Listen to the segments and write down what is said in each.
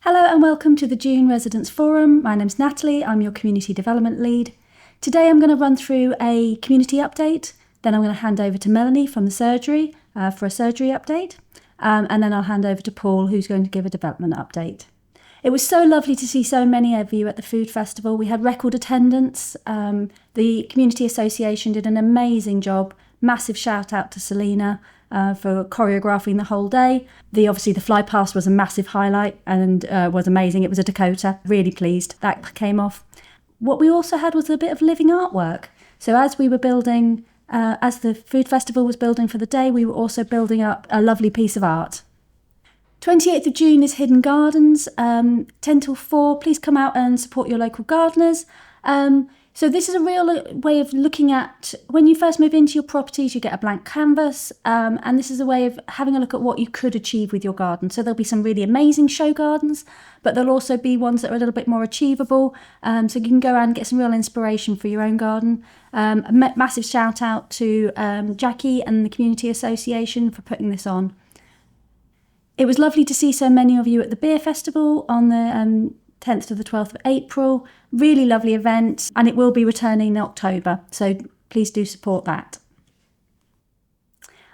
Hello and welcome to the June Residents Forum. My name's Natalie, I'm your Community Development Lead. Today I'm going to run through a community update, then I'm going to hand over to Melanie from the surgery for a surgery update, and then I'll hand over to Paul, who's going to give a development update. It was so lovely to see so many of you at the food festival. We had record attendance. The Community Association did an amazing job. Massive shout out to Selena for choreographing the whole day. Obviously the fly past was a massive highlight and was amazing. It was a Dakota. Really pleased that came off. What we also had was a bit of living artwork. So as we were building, as the food festival was building for the day, we were also building up a lovely piece of art. 28th of June is Hidden Gardens, 10 till 4. Please come out and support your local gardeners. So this is a real way of looking at, when you first move into your properties, you get a blank canvas, and this is a way of having a look at what you could achieve with your garden. So there'll be some really amazing show gardens, but there'll also be ones that are a little bit more achievable, so you can go around and get some real inspiration for your own garden. A massive shout out to Jackie and the Community Association for putting this on. It was lovely to see so many of you at the beer festival on the 10th to the 12th of April. Really lovely event, and it will be returning in October, so please do support that.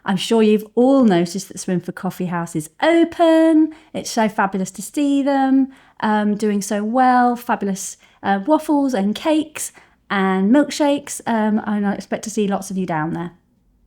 I'm sure you've all noticed that Swim for Coffee House is open. It's so fabulous to see them doing so well. Fabulous waffles and cakes and milkshakes, and I expect to see lots of you down there.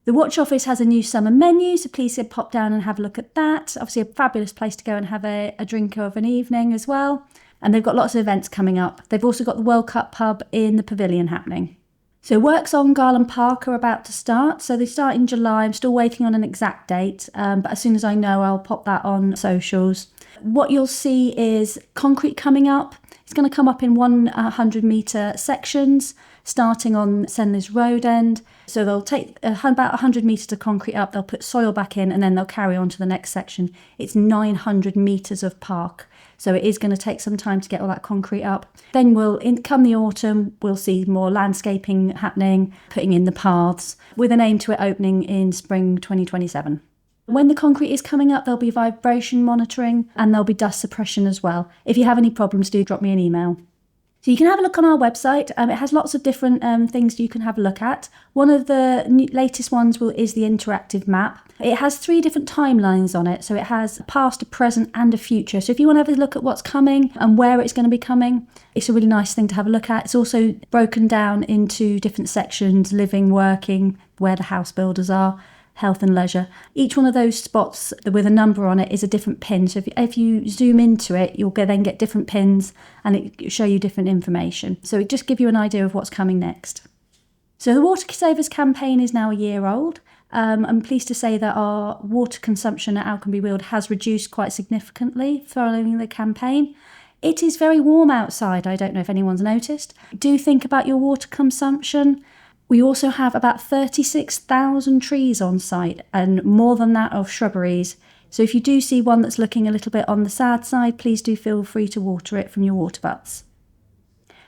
The Watch Office has a new summer menu, so please pop down and have a look at that. Obviously a fabulous place to go and have a drink of an evening as well. And they've got lots of events coming up. They've also got the World Cup pub in the pavilion happening. So works on Garland Park are about to start. So they start in July. I'm still waiting on an exact date, but as soon as I know, I'll pop that on socials. What you'll see is concrete coming up. It's going to come up in 100-metre sections, starting on Senlis Road end. So they'll take about 100 metres of concrete up, they'll put soil back in, and then they'll carry on to the next section. It's 900 metres of park. So it is going to take some time to get all that concrete up. Then come the autumn, we'll see more landscaping happening, putting in the paths, with an aim to it opening in spring 2027. When the concrete is coming up, there'll be vibration monitoring and there'll be dust suppression as well. If you have any problems, do drop me an email. So you can have a look on our website. It has lots of different things you can have a look at. One of the latest ones is the interactive map. It has 3 different timelines on it. So it has a past, a present and a future. So if you want to have a look at what's coming and where it's going to be coming, it's a really nice thing to have a look at. It's also broken down into different sections: living, working, where the house builders are, health and leisure. Each one of those spots with a number on it is a different pin. So if you zoom into it, you'll then get different pins and it will show you different information. So it just gives you an idea of what's coming next. So the Water Savers campaign is now a year old. I'm pleased to say that our water consumption at Alconbury Weald has reduced quite significantly following the campaign. It is very warm outside. I don't know if anyone's noticed. Do think about your water consumption. We also have about 36,000 trees on site and more than that of shrubberies. So if you do see one that's looking a little bit on the sad side, please do feel free to water it from your water butts.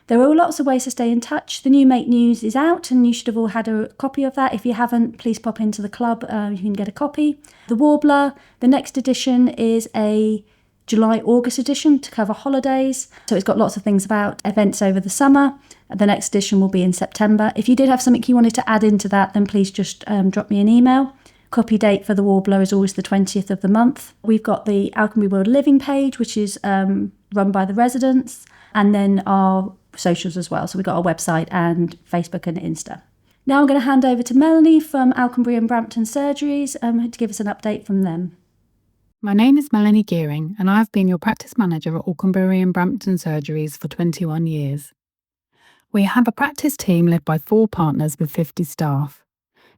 There are lots of ways to stay in touch. The new Make News is out and you should have all had a copy of that. If you haven't, please pop into the club. You can get a copy. The Warbler, the next edition is a July-August edition to cover holidays. So it's got lots of things about events over the summer. The next edition will be in September. If you did have something you wanted to add into that, then please just drop me an email. Copy date for the Warbler is always the 20th of the month. We've got the Alconbury Weald Living page, which is run by the residents, and then our socials as well. So we've got our website and Facebook and Insta. Now I'm going to hand over to Melanie from Alconbury and Brampton Surgeries to give us an update from them. My name is Melanie Gearing and I've been your practice manager at Alconbury and Brampton Surgeries for 21 years. We have a practice team led by 4 partners with 50 staff.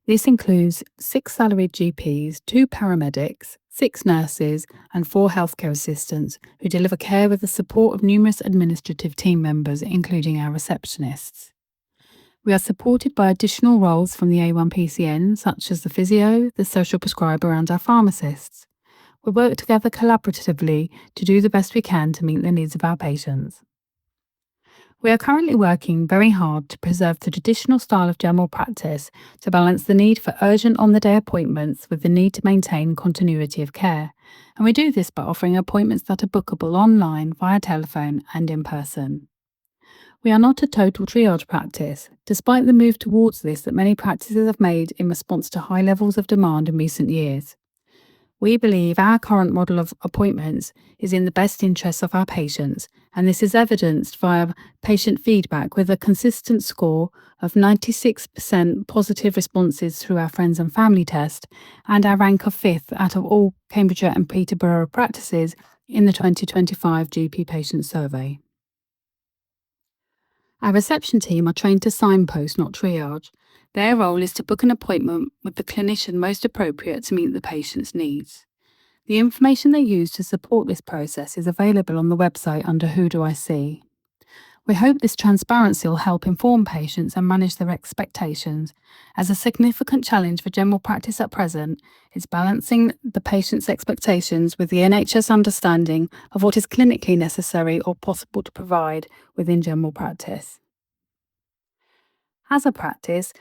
This includes 6 salaried GPs, 2 paramedics, 6 nurses and 4 healthcare assistants who deliver care with the support of numerous administrative team members, including our receptionists. We are supported by additional roles from the A1PCN, such as the physio, the social prescriber and our pharmacists. We work together collaboratively to do the best we can to meet the needs of our patients. We are currently working very hard to preserve the traditional style of general practice to balance the need for urgent on-the-day appointments with the need to maintain continuity of care. And we do this by offering appointments that are bookable online, via telephone and in person. We are not a total triage practice, despite the move towards this that many practices have made in response to high levels of demand in recent years. We believe our current model of appointments is in the best interests of our patients, and this is evidenced via patient feedback with a consistent score of 96% positive responses through our friends and family test, and our rank of 5th out of all Cambridgeshire and Peterborough practices in the 2025 GP patient survey. Our reception team are trained to signpost, not triage. Their role is to book an appointment with the clinician most appropriate to meet the patient's needs. The information they use to support this process is available on the website under Who Do I See? We hope this transparency will help inform patients and manage their expectations, as a significant challenge for general practice at present is balancing the patient's expectations with the NHS understanding of what is clinically necessary or possible to provide within general practice. As a practice,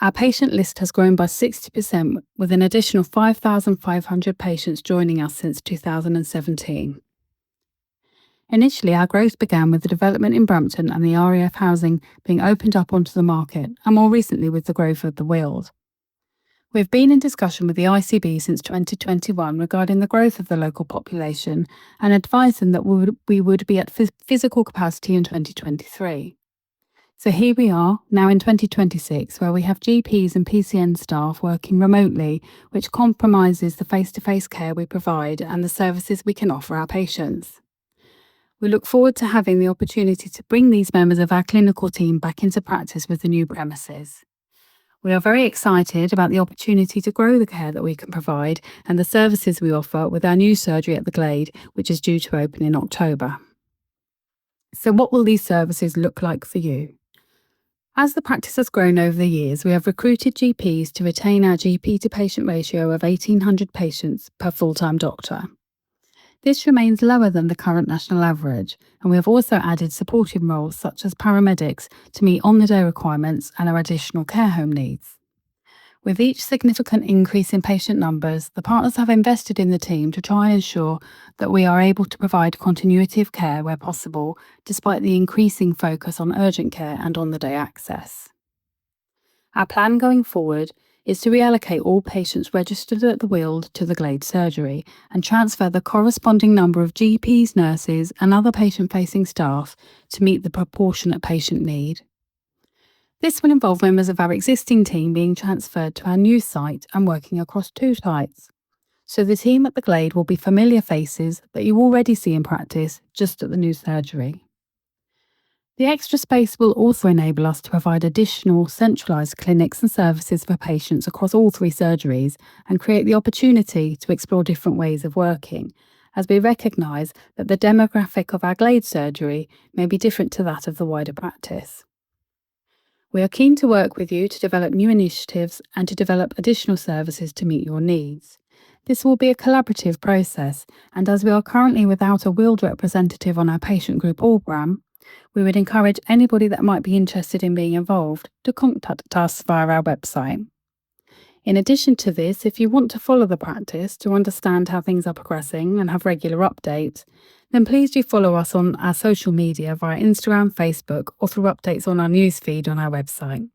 our patient list has grown by 60%, with an additional 5,500 patients joining us since 2017. Initially, our growth began with the development in Brampton and the RAF housing being opened up onto the market, and more recently with the growth of the Weald. We've been in discussion with the ICB since 2021 regarding the growth of the local population and advised them that we would be at physical capacity in 2023. So here we are, now in 2026, where we have GPs and PCN staff working remotely, which compromises the face-to-face care we provide and the services we can offer our patients. We look forward to having the opportunity to bring these members of our clinical team back into practice with the new premises. We are very excited about the opportunity to grow the care that we can provide and the services we offer with our new surgery at the Glade, which is due to open in October. So what will these services look like for you? As the practice has grown over the years, we have recruited GPs to retain our GP to patient ratio of 1,800 patients per full-time doctor. This remains lower than the current national average, and we have also added supporting roles such as paramedics to meet on-the-day requirements and our additional care home needs. With each significant increase in patient numbers, the partners have invested in the team to try and ensure that we are able to provide continuity of care where possible, despite the increasing focus on urgent care and on-the-day access. Our plan going forward is to reallocate all patients registered at the Weald to the Glade surgery and transfer the corresponding number of GPs, nurses and other patient-facing staff to meet the proportionate patient need. This will involve members of our existing team being transferred to our new site and working across 2 sites. So the team at the Glade will be familiar faces that you already see in practice just at the new surgery. The extra space will also enable us to provide additional centralised clinics and services for patients across all 3 surgeries and create the opportunity to explore different ways of working, as we recognise that the demographic of our Glade surgery may be different to that of the wider practice. We are keen to work with you to develop new initiatives and to develop additional services to meet your needs. This will be a collaborative process, and as we are currently without a Weald representative on our patient group program, we would encourage anybody that might be interested in being involved to contact us via our website. In addition to this, if you want to follow the practice to understand how things are progressing and have regular updates, then please do follow us on our social media via Instagram, Facebook, or through updates on our newsfeed on our website.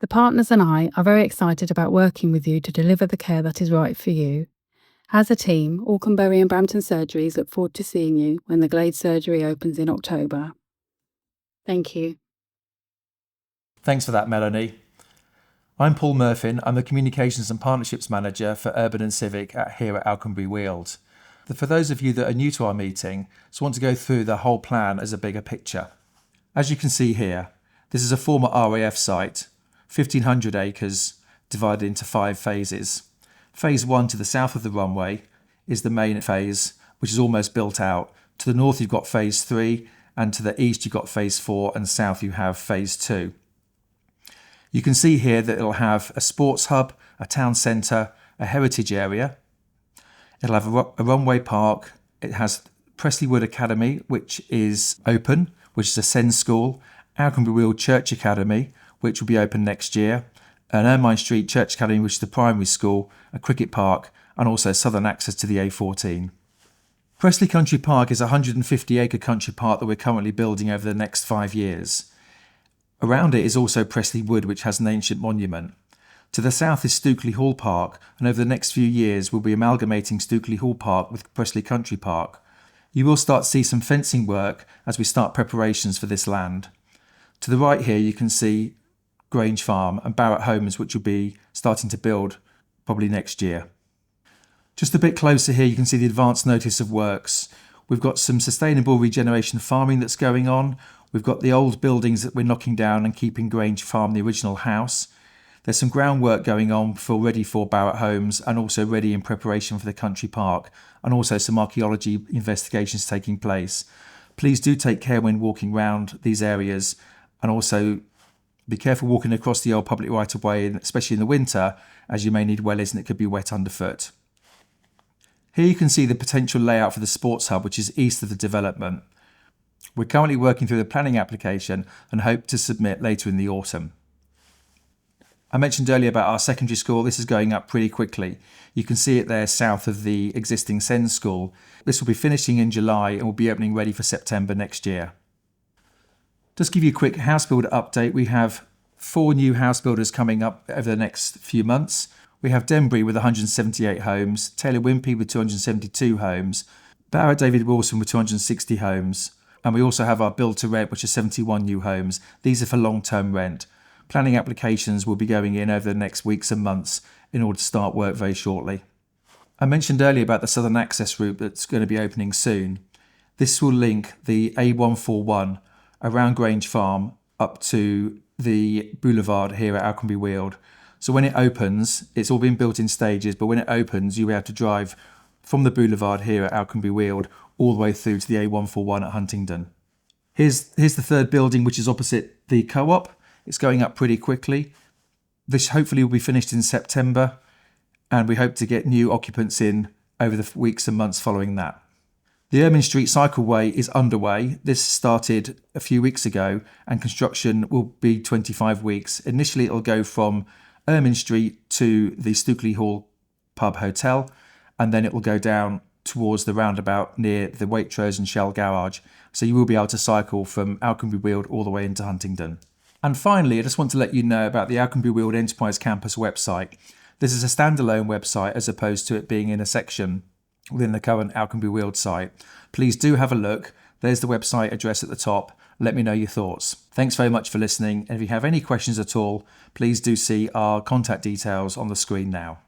The partners and I are very excited about working with you to deliver the care that is right for you. As a team, Alconbury and Brampton Surgeries look forward to seeing you when the Glade surgery opens in October. Thank you. Thanks for that, Melanie. I'm Paul Murphin. I'm the Communications and Partnerships Manager for Urban and Civic here at Alconbury Weald. For those of you that are new to our meeting, just want to go through the whole plan as a bigger picture. As you can see here, this is a former RAF site, 1,500 acres divided into 5 phases. Phase 1 to the south of the runway is the main phase, which is almost built out. To the north you've got phase 3, and to the east you've got phase 4, and south you have phase 2. You can see here that it'll have a sports hub, a town centre, a heritage area. It'll have a runway park. It has Presley Wood Academy, which is open which is a SEND school, Alconbury Weald Church Academy, which will be open next year, and Ermine Street Church Academy, which is the primary school, a cricket park, and also southern access to the A14. Prestley Country Park is a 150-acre country park that we're currently building over the next 5 years. Around it is also Prestley Wood, which has an ancient monument. To the south is Stukeley Hall Park, and over the next few years we'll be amalgamating Stukeley Hall Park with Prestley Country Park. You will start to see some fencing work as we start preparations for this land. To the right here you can see Grange Farm and Barrett Homes, which will be starting to build probably next year. Just a bit closer here you can see the advance notice of works. We've got some sustainable regeneration farming that's going on. We've got the old buildings that we're knocking down and keeping Grange Farm the original house. There's some groundwork going on ready for Barrett Homes and also ready in preparation for the country park, and also some archaeology investigations taking place. Please do take care when walking around these areas, and also be careful walking across the old public right of way, especially in the winter, as you may need wellies and it could be wet underfoot. Here you can see the potential layout for the sports hub, which is east of the development. We're currently working through the planning application and hope to submit later in the autumn. I mentioned earlier about our secondary school. This is going up pretty quickly. You can see it there south of the existing SEND school. This will be finishing in July and will be opening ready for September next year. Just give you a quick house builder update. We have 4 new house builders coming up over the next few months. We have Denbury with 178 homes, Taylor Wimpey with 272 homes, Barrett David Wilson with 260 homes, and we also have our build to rent, which is 71 new homes. These are for long-term rent. Planning applications will be going in over the next weeks and months in order to start work very shortly. I mentioned earlier about the southern access route that's going to be opening soon. This will link the A141 around Grange Farm up to the boulevard here at Alconbury Weald. So when it opens, it's all been built in stages, but when it opens, you'll be able to drive from the boulevard here at Alconbury Weald all the way through to the A141 at Huntingdon. Here's the third building, which is opposite the co-op. It's going up pretty quickly. This hopefully will be finished in September, and we hope to get new occupants in over the weeks and months following that. The Ermine Street Cycleway is underway. This started a few weeks ago, and construction will be 25 weeks. Initially, it'll go from Ermine Street to the Stukeley Hall Pub Hotel, and then it will go down towards the roundabout near the Waitrose and Shell Garage. So you will be able to cycle from Alconbury Weald all the way into Huntingdon. And finally, I just want to let you know about the Alconbury Weald Enterprise Campus website. This is a standalone website as opposed to it being in a section within the current Alconbury Weald site. Please do have a look. There's the website address at the top. Let me know your thoughts. Thanks very much for listening. And if you have any questions at all, please do see our contact details on the screen now.